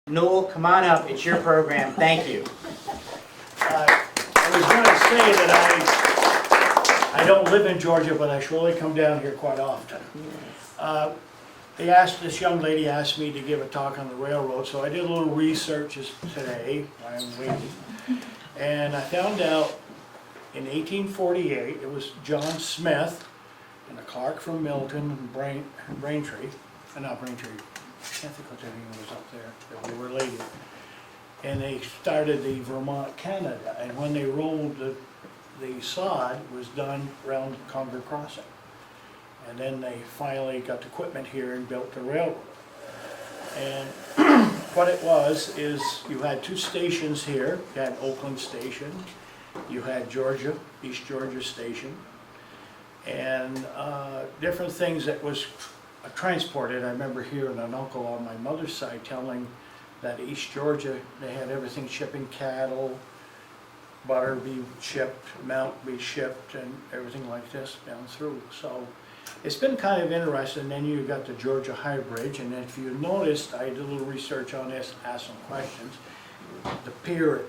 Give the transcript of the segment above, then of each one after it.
Newell, come on up, it's your program, thank you. I was going to say that I don't live in Georgia, but I surely come down here quite often. This young lady asked me to give a talk on the railroad, so I did a little research today while I'm waiting. And I found out in 1848, it was John Smith and a clerk from Milton and Braintree, not Braintree, I can't think what their name was up there, that were related. And they started the Vermont, Canada, and when they rolled the sod, it was done around Concord Crossing. And then they finally got the equipment here and built the railroad. And what it was is you had two stations here. You had Oakland Station, you had Georgia, East Georgia Station, and different things that was transported. I remember hearing an uncle on my mother's side telling that East Georgia, they had everything shipping cattle, butter be shipped, milk be shipped, and everything like this down through. So it's been kind of interesting. Then you got the Georgia High Bridge, and if you noticed, I did a little research on this, asked some questions. The pier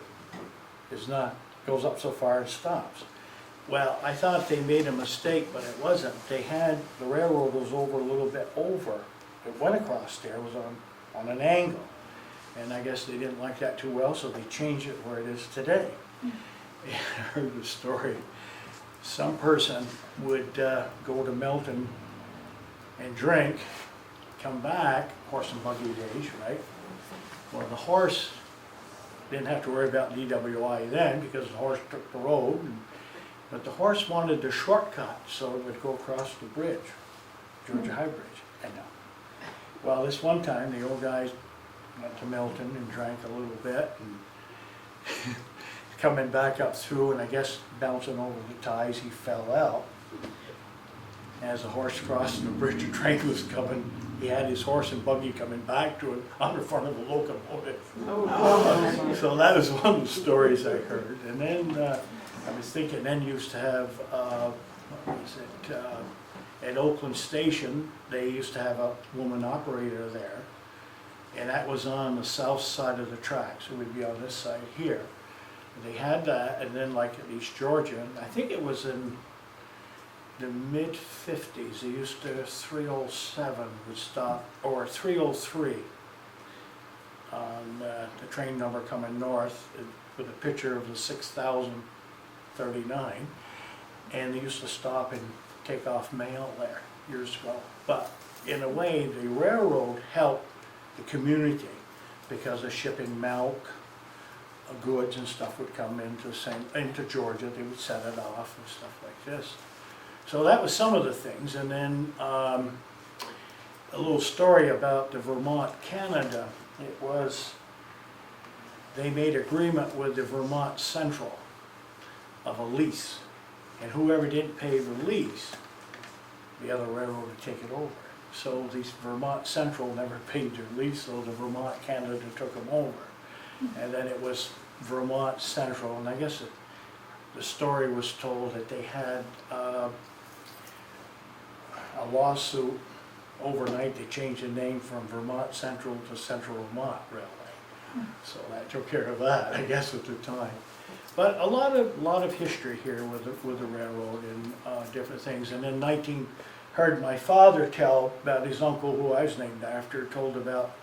is not, goes up so far and stops. Well, I thought they made a mistake, but it wasn't. They had, the railroad was over a little bit over. It went across there, it was on an angle. And I guess they didn't like that too well, so they changed it where it is today. I heard the story. Some person would go to Milton and drink, come back, horse and buggy days, right? Well, the horse didn't have to worry about DWI then because the horse took the road, but the horse wanted the shortcut, so it would go across the bridge, Georgia High Bridge. I know. Well, this one time, the old guys went to Milton and drank a little bit, and coming back up through, and I guess bouncing over the ties, he fell out. As the horse crossing the bridge, the train was coming. He had his horse and buggy coming back to him on the front of a locomotive. So that was one of the stories I heard. And then I was thinking, then used to have, what was it, at Oakland Station, they used to have a woman operator there. And that was on the south side of the tracks. It would be on this side here. They had that, and then like at East Georgia, I think it was in the mid-50s, they used to, 307 would stop, or 303 on the train number coming north with a picture of the 6039, and they used to stop and take off mail there years ago. But in a way, the railroad helped the community because of shipping milk, goods and stuff would come into Georgia. They would set it off and stuff like this. So that was some of the things. And then a little story about the Vermont, Canada. It was, they made agreement with the Vermont Central of a lease. And whoever didn't pay the lease, the other railroad would take it over. So these Vermont Central never paid their lease, so the Vermont, Canada took them over. And then it was Vermont Central, and I guess the story was told that they had a lawsuit overnight. They changed the name from Vermont Central to Central Vermont Railway. So that took care of that, I guess, at the time. But a lot of history here with the railroad and different things. And then heard my father tell about his uncle, who I was named after, told about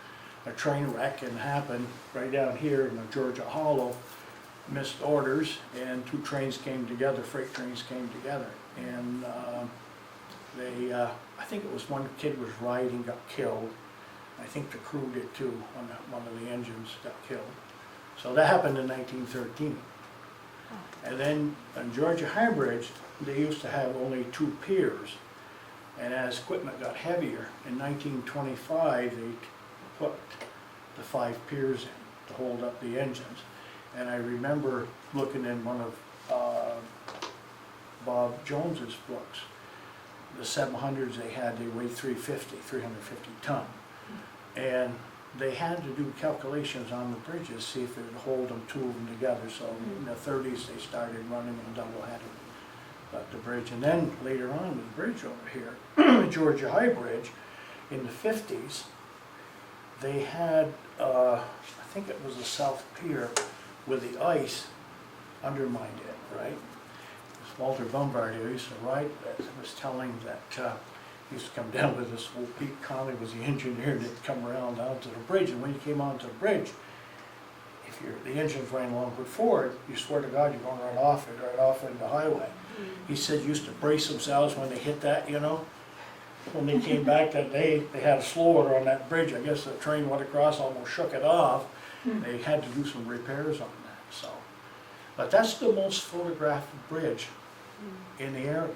a train wreck and happened right down here in the Georgia Hollow, missed orders, and two trains came together, freight trains came together, and I think it was one kid was riding, got killed. I think the crew did too, one of the engines got killed. So that happened in 1913. And then on Georgia High Bridge, they used to have only two piers, and as equipment got heavier, in 1925 they put the 5 piers in to hold up the engines. And I remember looking in one of Bob Jones's books, the 700s they had, they weighed 350 ton. And they had to do calculations on the bridges, see if it would hold them, two of them together. So in the 30s they started running them double-headed, the bridge. And then later on, the bridge over here, the Georgia High Bridge, in the 50s, they had think it was the South Pier, with the ice undermined it, right? This Walter Bombard, who used to ride that, was telling that, he used to come down with this old Pete Conley was the engineer that come around down to the bridge, and when you came onto the bridge, if the engine's running along good forward, you swear to God you're going right off into the highway. He said used to brace themselves when they hit that, you know. When they came back that day, they had a slow order on that bridge. I guess the train went across, almost shook it off. They had to do some repairs on that, so. But that's the most photographed bridge in the area.